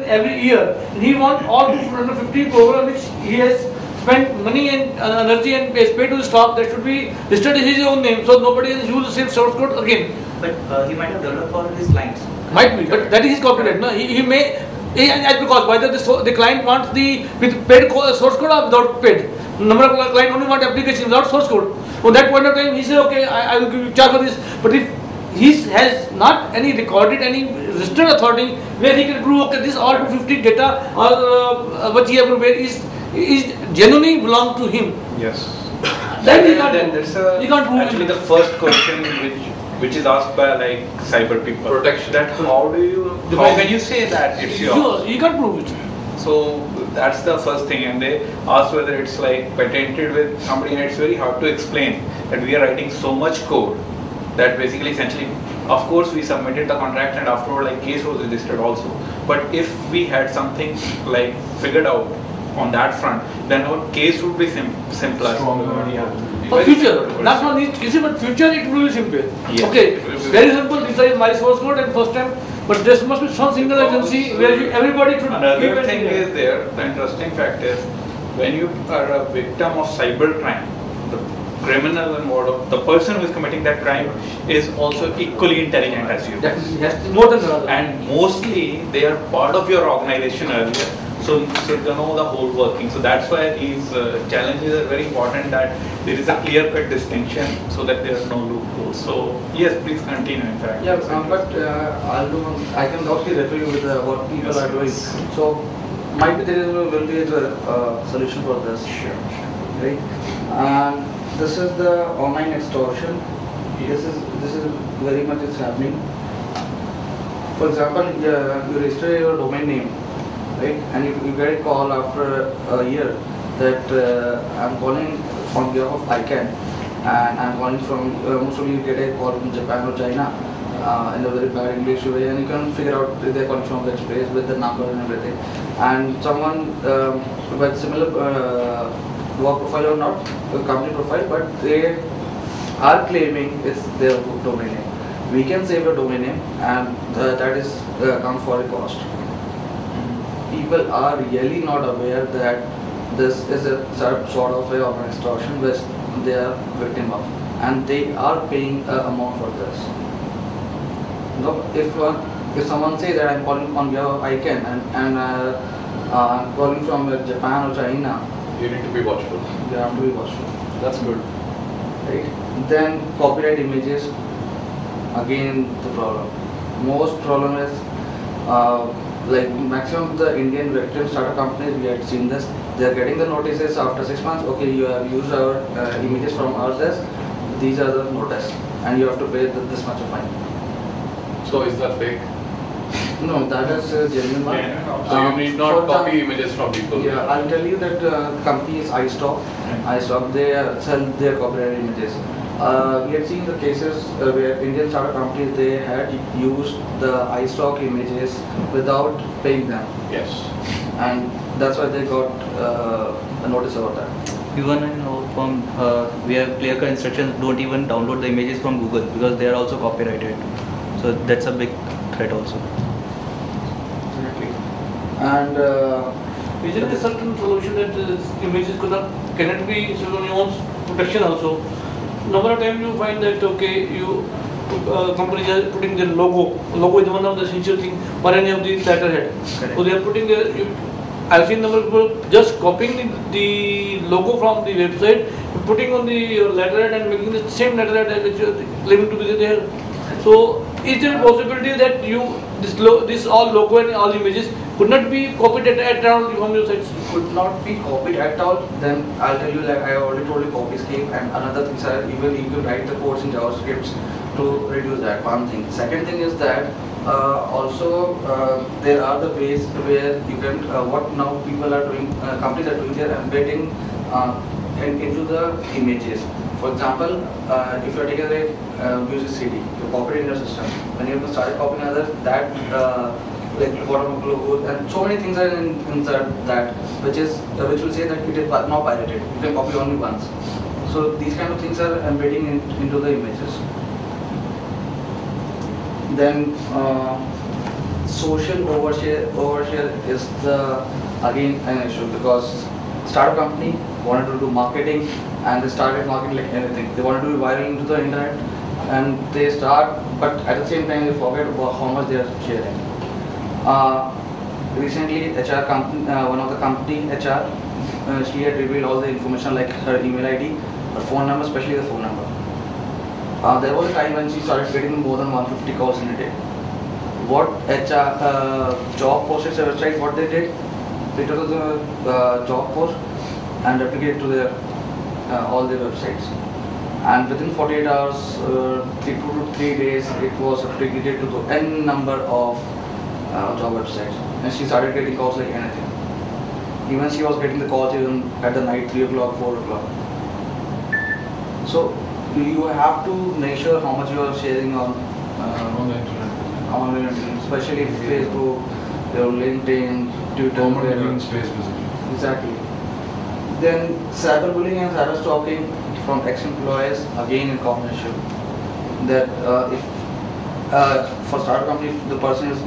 every year. He wants all 250 crore which he has spent money and energy and is paid to the staff, that should be listed in his own name, so nobody has used the same source code again. But he might have developed for his clients. Might be, but that is his copyright. No? He may, and because whether the client wants the with paid source code or without paid. Number of clients only want application without source code. On that point of time, he says, okay, I will give you charge for this. But if he has not any recorded, any registered authority where he can prove, okay, this all 250 data or what he has prepared is genuinely belong to him. Yes. Then he can't prove actually the first question which is asked by like cyber people. Protection. That how can you say that it's yours? Sure, you can't prove it. So that's the first thing, and they ask whether it's like patented with somebody, and it's very hard to explain that we are writing so much code that basically essentially, of course we submitted the contract and afterward like case was registered also, but if we had something like figured out on that front, then our case would be simpler. For future, not for this case, but future it will be simple. Yes. Okay, very simple. This is my source code and first time, but there must be some single agency where everybody should. Another thing is there. The interesting fact is when you are a victim of cyber crime, the criminal involved, the person who is committing that crime is also equally intelligent as you. Yes, more than the other. And mostly they are part of your organization earlier. So they know the whole working. So that's why these challenges are very important, that there is a clear-cut distinction so that there are no loopholes. So yes, please continue. In fact, yeah, but I can also refer you with what people are doing. So might be there will be a solution for this. Sure. Right. And this is the online extortion. This is very much is happening. For example, you register your domain name. Right? And you get a call after a year that I'm calling on behalf of ICANN, and I'm calling from, most of you get a call from Japan or China in a very bad English way, and you can figure out if they're calling from which place with the number and everything. And someone with similar work profile or not, company profile, but they are claiming it's their domain name. We can save a domain name, and that is come for a cost. People are really not aware that this is a sort of way of an extortion which they are victim of, and they are paying an amount for this. No, if someone says that I'm calling on behalf of ICANN and I'm calling from Japan or China, you need to be watchful. You have to be watchful. That's good. Right. Then copyright images, again the problem. Most problem is like maximum the Indian victim startup companies, we had seen this, they are getting the notices after 6 months, okay, you have used our images from our desk, these are the notice, and you have to pay this much of fine. So is that fake? No, that is genuine one. So you need not copy images from people. Yeah, I'll tell you that company is iStock. iStock, they sell their copyright images. We have seen the cases where Indian startup companies, they had used the iStock images without paying them. Yes. And that's why they got a notice about that. Even in our firm, we have clear-cut instructions, don't even download the images from Google because they are also copyrighted. So that's a big threat also. Exactly. And is it a certain solution that images cannot be own protection also? Number of times you find that okay, you companies are putting their logo. Logo is one of the essential thing for any of these letterhead. So they are putting their. I've seen number of people just copying the logo from the website, putting on the letterhead and making the same letterhead which you claiming to be there. So is there a possibility that this all logo and all images could not be copied at all from your sites? Could not be copied at all, then I'll tell you, like I already told you, copy escape, and another thing, sir, even you can write the codes in JavaScript to reduce that. One thing. Second thing is that also there are the ways where you can, what now people are doing, companies are doing, they're embedding into the images. For example, if you are taking a music CD, you copy it in your system. When you start copying others, that like bottom of logo and so many things are inside that, which will say that it is not pirated. You can copy only once. So these kind of things are embedding into the images. Then social overshare is the again an issue, because startup company wanted to do marketing and they started marketing like anything. They wanted to be viral into the internet and they start, but at the same time they forget about how much they are sharing. Recently, HR company, one of the company HR, she had revealed all the information like her email ID, her phone number, especially the phone number. There was a time when she started getting more than 150 calls in a day. What HR job posted their website, what they did, they took the job post and replicated to their all their websites. And within 48 hours, 2 to 3 days, it was replicated to the n number of job websites. And she started getting calls like anything. Even she was getting the calls even at the night, 3 o'clock, 4 o'clock. So you have to make sure how much you are sharing on On the internet. Especially Facebook, your LinkedIn, Twitter. Common whatever. green space basically. Exactly. Then cyberbullying and cyberstalking from ex-employees, again a common issue. That if for startup company, if the person is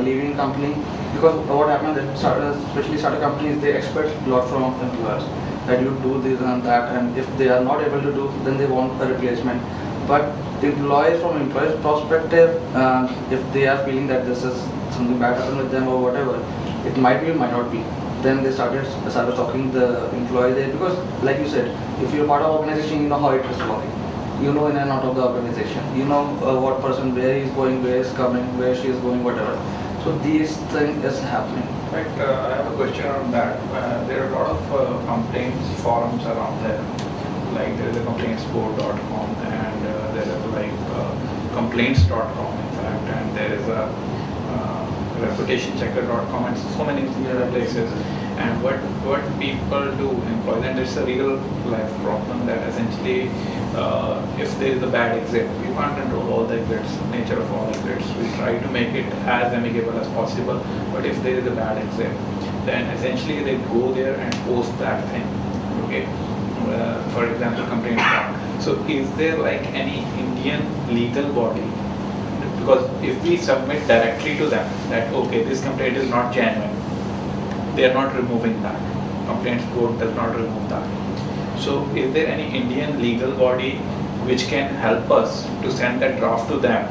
leaving company, because what happens that especially startup companies, they expect a lot from employers, that you do this and that, and if they are not able to do, then they want a replacement. But employees, from employees perspective, if they are feeling that this is something bad happened with them or whatever, it might be, it might not be. Then they started stalking the employee there, because like you said, if you're part of organization, you know how it is working. You know in and out of the organization. You know what person, where he is going, where he is coming, where she is going, whatever. So these things is happening. Right, I have a question on that. There are a lot of complaints forums around there. Like there is a complaintsboard.com and there is like complaints.com in fact, and there is a reputationchecker.com and so many other places. And what people do, employees, and it's a real life problem that essentially if there is a bad exit, we can't control all the exits, nature of all exits. We try to make it as amicable as possible, but if there is a bad exit, then essentially they go there and post that thing, okay? For example, complaint form. So is there like any Indian legal body? Because if we submit directly to them that okay, this complaint is not genuine, they are not removing that. Complaints board does not remove that. So is there any Indian legal body which can help us to send that draft to them?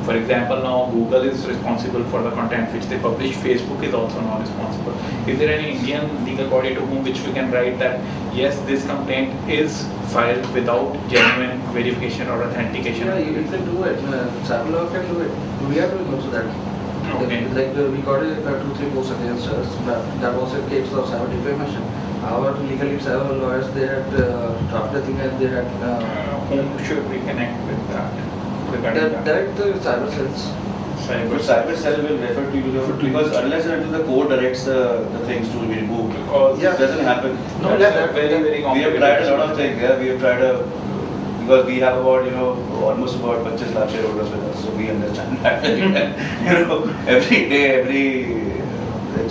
For example, now Google is responsible for the content which they publish, Facebook is also not responsible. Is there any Indian legal body to whom which we can write that yes, this complaint is filed without genuine verification or authentication? Yeah, you can do it. Cyberlaw can do it. We are doing also that. Okay. Like we got 2-3 posts against us. That was a case of cyber defamation. Our legally cyber lawyers, they had drafted the thing and they had. Whom should we connect with that? Regarding that? Direct the cyber cells. But cyber cell will refer to you because unless and until the code directs the things to be removed, Because Yeah. it doesn't happen. No, that's that- a very We have complicated tried a lot of process. things. Yeah, we have tried because we have about almost about 25 lakh shareholders with us, so we understand that. Every day,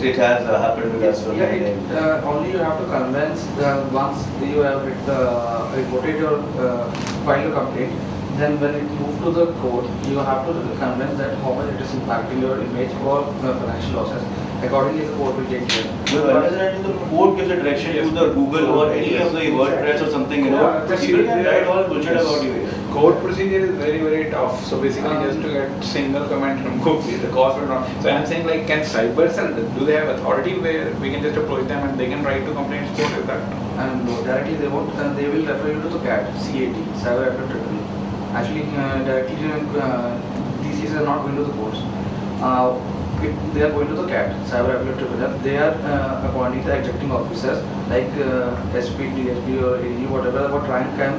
it has happened with us. Yeah, only you have to convince once you have reported your filed your complaint. Then when it moves to the court, you have to convince that how much it is impacting your image or financial losses. Accordingly, the court will take care. But unless and until the code gives a direction to the Google or any of the WordPress or something, Yeah, people can write all bullshit about you. Code procedure is very, very tough. So basically, just to get single comment from Google, the cost will not. So I'm saying, like, can CyberCell, do they have authority where we can just approach them and they can write to complaints court? Is that? And no, directly they won't. They will refer you to the CAT, Cyber Appellate Tribunal. Actually, directly these are not going to the courts. They are going to the CAT, Cyber Appellate Tribunal. They are appointing the executing officers like SP, DSP or AD, whatever what rank can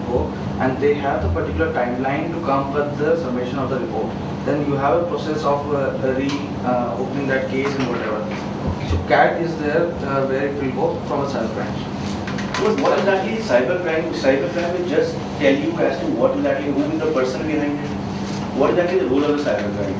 go, and they have the particular timeline to come with the summation of the report. Then you have a process of opening that case and whatever. So CAT is there where it will go from a cyber branch. But what exactly is cybercrime? Cybercrime will just tell you as to what exactly, who is the person behind it. What exactly is the role of the cybercrime?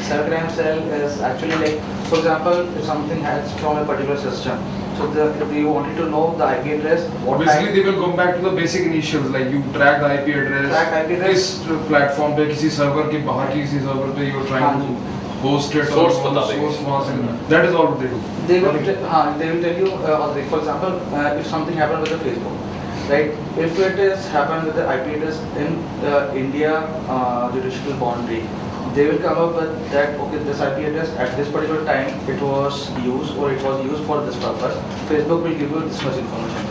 Cybercrime cell is actually like, for example, if something hacks from a particular system, So they wanted to know the IP address. What Basically, time, they will come back to the basic initials, like you track the IP address. Track IP address. किस platform पे किसी server के बाहर किसी server पे you are trying to host it or Source बता देंगे। source वहाँ से। That is all what they do. they will tell you, for example, if something happened with the Facebook, right? If it is happened with the IP address in India judicial boundary, they will come up with that, okay, this IP address at this particular time it was used or it was used for this purpose. Facebook will give you this much information.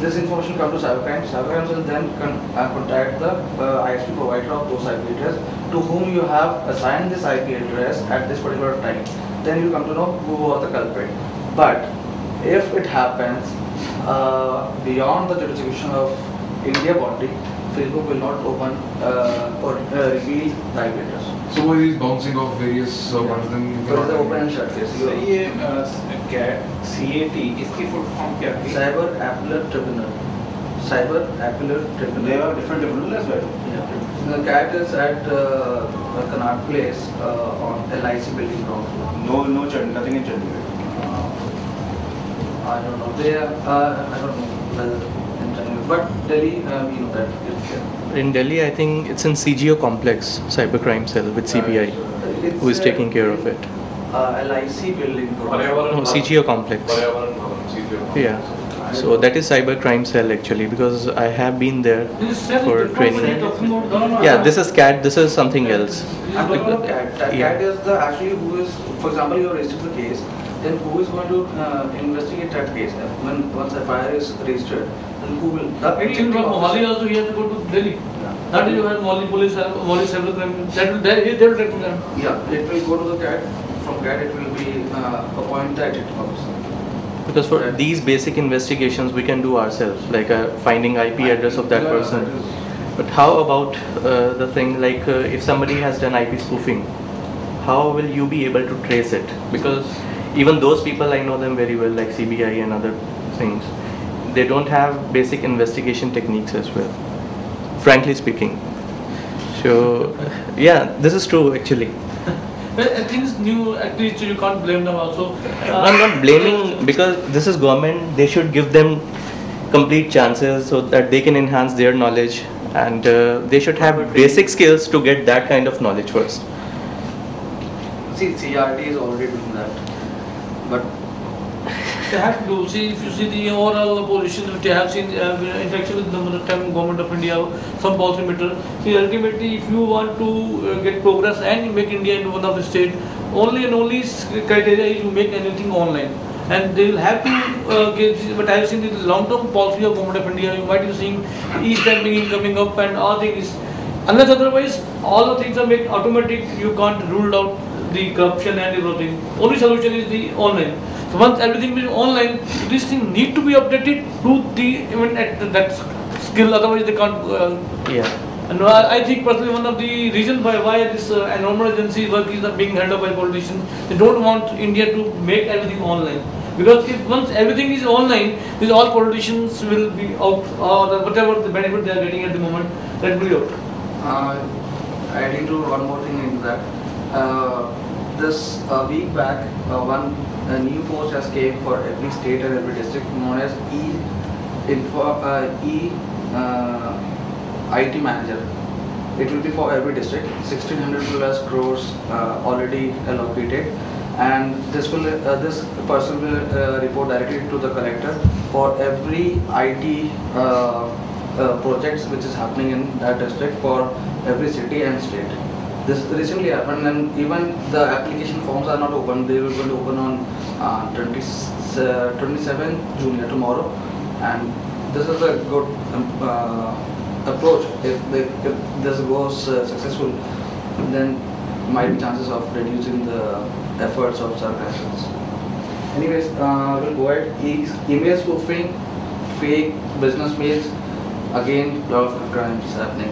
This information comes to cybercrime. Cybercrime will then contact the ISP provider of those IP address to whom you have assigned this IP address at this particular time. Then you come to know who was the culprit. But if it happens beyond the jurisdiction of India boundary, Facebook will not open or reveal the IP address. So what is bouncing off various servers? Then you So it's the cannot- open and shut case. So ये CAT इसकी full form क्या थी? Cyber Appellate Tribunal. Cyber Appellate Tribunal. They have different tribunal as well. Yeah. The CAT is at Connaught Place on LIC building ground floor. No, nothing in Chandigarh. I don't know. They I don't know whether in Chennai, but Delhi we know that it's there. In Delhi, I think it's in CGO complex, cybercrime cell with CBI, It's, who is taking care of it. LIC building ground. No, CGO complex. Yeah. So that is cybercrime cell actually, because I have been there This is cell, for the front side training. talking about- Yeah, this is CAT. This is something else. I'm talking about CAT. Yeah. CAT is the actually who is, for example, you registered the case, then who is going to investigate that case? When once FIR is registered, then who will? The Even from Mohali also he has to go to Delhi. That is you have Mohali police, Mohali cybercrime. That will they will take them. Yeah, it will go to the CAT. From CAT, it will be appoint the detective officer. Because for these basic investigations we can do ourselves, like finding IP address of that person. But how about the thing like if somebody has done IP spoofing, how will you be able to trace it? Because even those people, I know them very well, like CBI and other things, they don't have basic investigation techniques as well, frankly speaking. So yeah, this is true actually. Well, I think it's new actually, so you can't blame them also. I'm not blaming, because this is government. They should give them complete chances so that they can enhance their knowledge, and they should have basic skills to get that kind of knowledge first. See, CRT is already doing that, but They have to do. See, if you see the overall position which they have seen interaction with the government of India, some policy matter. See, ultimately, if you want to get progress and make India into one of the state, only and only criteria is you make anything online. And they will have to get, but I have seen the long-term policy of government of India. You might be seeing e-stamping coming up and all things. Unless otherwise, all the things are made automatic. You can't rule out the corruption and everything. Only solution is the online. So once everything is online, this thing need to be updated to the even at that skill. Otherwise, they can't. Yeah. And I think personally one of the reasons why this environmental agency work is not being held up by politicians. They don't want India to make everything online. Because if once everything is online, then all politicians will be out, or whatever the benefit they are getting at the moment, that will be out. adding to one more thing into that, this week back, one new post has came for every state and every district known as IT manager. It will be for every district. 1600 plus crores already allocated, and this person will report directly to the collector for every IT projects which is happening in that district for every city and state. This recently happened, and even the application forms are not open. They will going to open on 27 June, tomorrow, and this is a good approach. If this goes successful, then might be chances of reducing the efforts of sarcasms. Anyways, we'll go ahead. Email spoofing, fake business mails. Again, lot of crimes happening.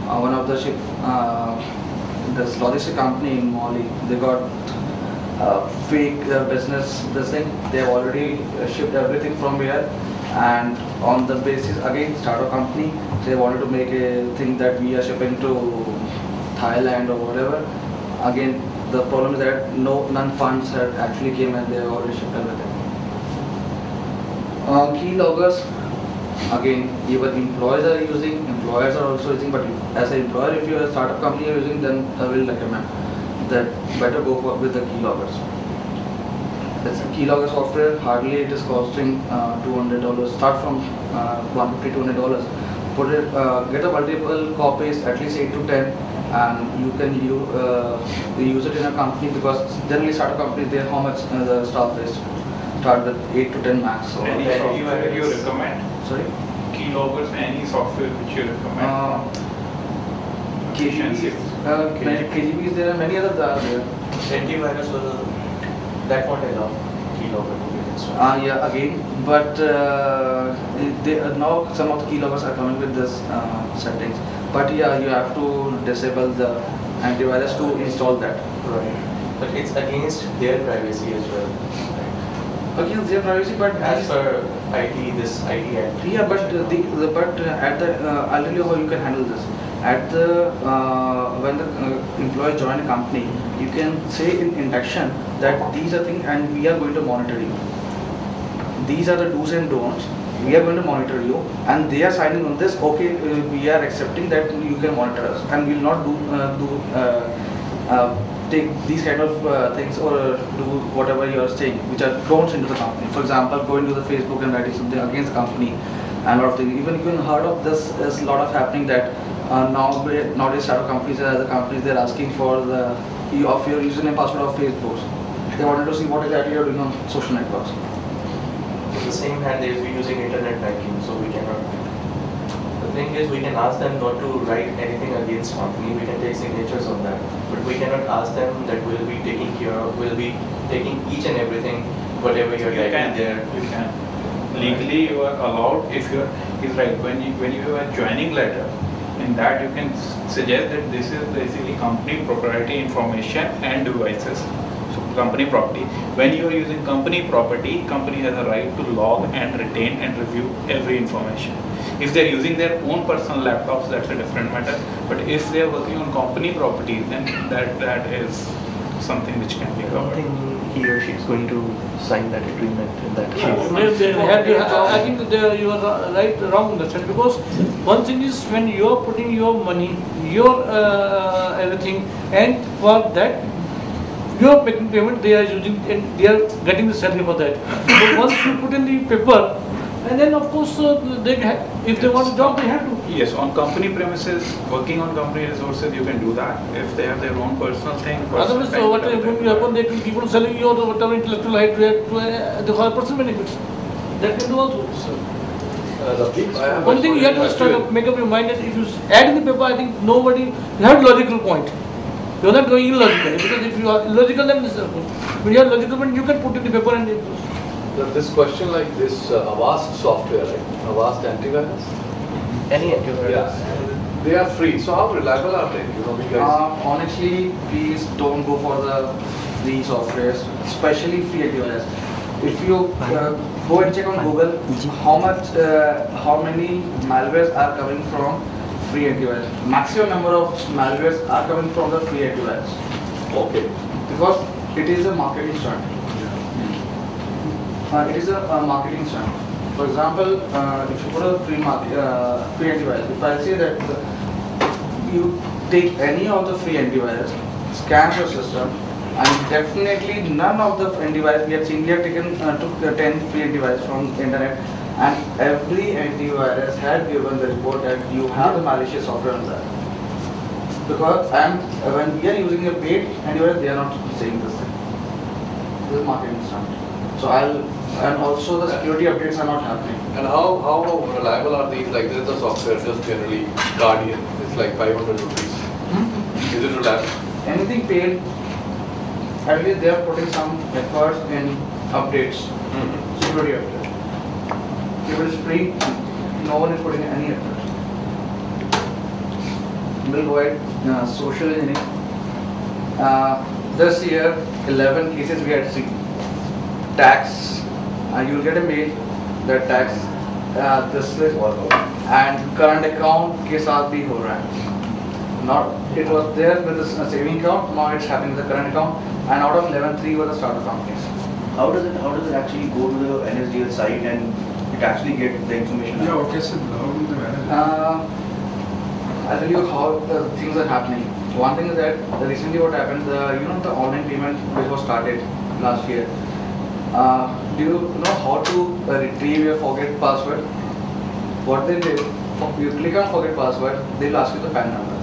One of the ship, this logistic company in Mali, they got fake business. This thing they have already shipped everything from here, and on the basis again startup company, they wanted to make a thing that we are shipping to Thailand or whatever. Again, the problem is that none funds had actually came and they have already shipped everything. Keyloggers, again, even employees are using, employers are also using, but as an employer, if you are a startup company you're using, then I will recommend that better go for with the keyloggers. It's a keylogger software, hardly it is costing $200, start from $150 to $200. Put it, get a multiple copies, at least 8 to 10, and you can use it in a company, because generally startup companies, they how much the staff is. Start with 8 to 10 max. So Any software you recommend? sorry? Keyloggers, any software which you recommend? KGBs, KGBs, there are many others are there. Antivirus was that what I love. Keylogger to be installed. Yeah, again, but now some of the keyloggers are coming with this settings. But yeah, you have to disable the antivirus to install that. Right. But it's against their privacy as well. Against their privacy, but As per IT, this IT Act. yeah, but at the I'll tell you how you can handle this. At the when the employee join a company, you can say in induction that these are things and we are going to monitor you. These are the do's and don'ts. We are going to monitor you, and they are signing on this. Okay, we are accepting that you can monitor us, and we will not take these kind of things or do whatever you are saying, which are don'ts into the company. For example, going to the Facebook and writing something against the company, and a lot of things. Even you can heard of this, is a lot of happening that nowadays startup companies and other companies, they're asking for the of your username password of Facebook. They wanted to see what exactly you're doing on social networks. In the same hand, they will be using internet banking, so we cannot. The thing is, we can ask them not to write anything against company. We can take signatures on that, but we cannot ask them that we'll be taking care of, we'll be taking each and everything, whatever you're writing there. You can. Legally, you are allowed. If you're, he's right. When you have a joining letter, in that you can suggest that this is basically company proprietary information and devices. So company property. When you are using company property, company has a right to log and retain and review every information. If they are using their own personal laptops, that's a different matter. But if they are working on company property, then that is something which can be I don't covered. think he or she is going to sign that agreement in that Yeah, case. I think that you are right, wrong in that sense, because one thing is when you are putting your money, your everything, and for that you are making payment, they are using and they are getting the salary for that. But once you put in the paper, and then of course if they want a job, they have to. Yes, on company premises, working on company resources, you can do that. If they have their own personal thing. Otherwise, what is going to happen? They will keep on selling you or whatever intellectual right to the personal benefits. That can do also. One thing you have to start make up your mind that if you add in the paper, I think nobody, you have a logical point. You are not going illogical, because if you are illogical, then when you are logical, then you can put in the paper and This question like this Avast software, right? Avast antivirus? Any antivirus? Yeah. They are free. So how reliable are they? You know, because Honestly, please don't go for the free softwares, especially free antivirus. If you go and check on Google, how many malwares are coming from free antivirus? Maximum number of malwares are coming from the free antivirus. okay. Because it is a marketing stunt. It is a marketing stunt. For example, if you put a free antivirus, if I say that you take any of the free antivirus, scan your system, and definitely none of the antivirus we have seen, we have taken took the 10 free antivirus from the internet, and every antivirus had given the report that you have the malicious software on that. Because when we are using a paid antivirus, they are not saying this thing. This is marketing stunt. So and also the security updates are not happening. And how reliable are these? Like there is a software just generally Guardian. It's like 500 rupees. Is it reliable? Anything paid, at least they are putting some efforts in updates, security updates. If it is free, no one is putting any effort. We'll go ahead, social engineering. This year, 11 cases we had seen. Tax, you will get a mail that tax this is and current account के साथ भी हो रहा है. Not it was there with the saving account, now it's happening with the current account, and out of 11, 3 were the startup companies. How does it actually go to the NSDL site and it actually get the information Yeah, out. okay, so how do they manage it? I'll tell you how the things are happening. One thing is that recently what happened, the online payment which was started last year. Do you know how to retrieve your forget password? What they did, you click on forget password, they'll ask you the PAN number.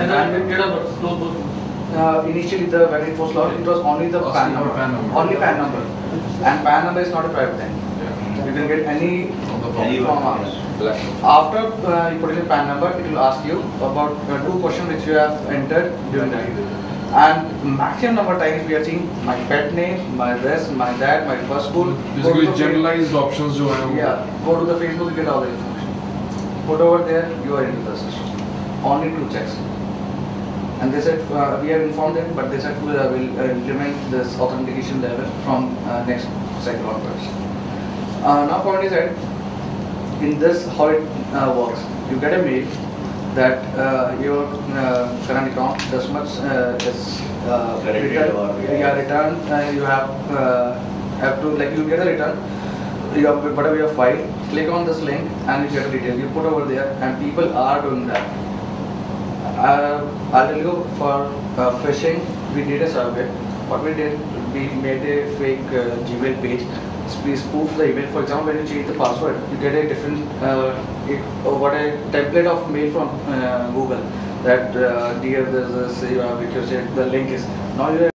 And then date of birth, those both. Initially, when it was launched, it was only the Asking PAN for number. PAN number. Only PAN number. And PAN number is not a private thing. Yeah. You can get any On the Any phone. from us. Black. After you put in the PAN number, it will ask you about 2 questions which you have entered during that. And maximum number of times we are seeing my pet name, my this, my that, my first school. Go to Basically, the generalized options जो हैं वो. Yeah, go to the Facebook, you get all the information. Put over there, you are into the system. Only 2 checks. And they said, we have informed them, but they said we will implement this authentication level from next cycle onwards. Now point is that in this how it works. You get a mail that your current account this much is Credited return. or- Yeah, return. You have to like you get a return. You have whatever you have filed. Click on this link and you get a detail. You put over there, and people are doing that. I'll tell you for phishing, we did a survey. What we did, we made a fake Gmail page. We spoof the email. For example, when you change the password, you get a different, a template of mail from Google that dear, this you have requested the link is now you.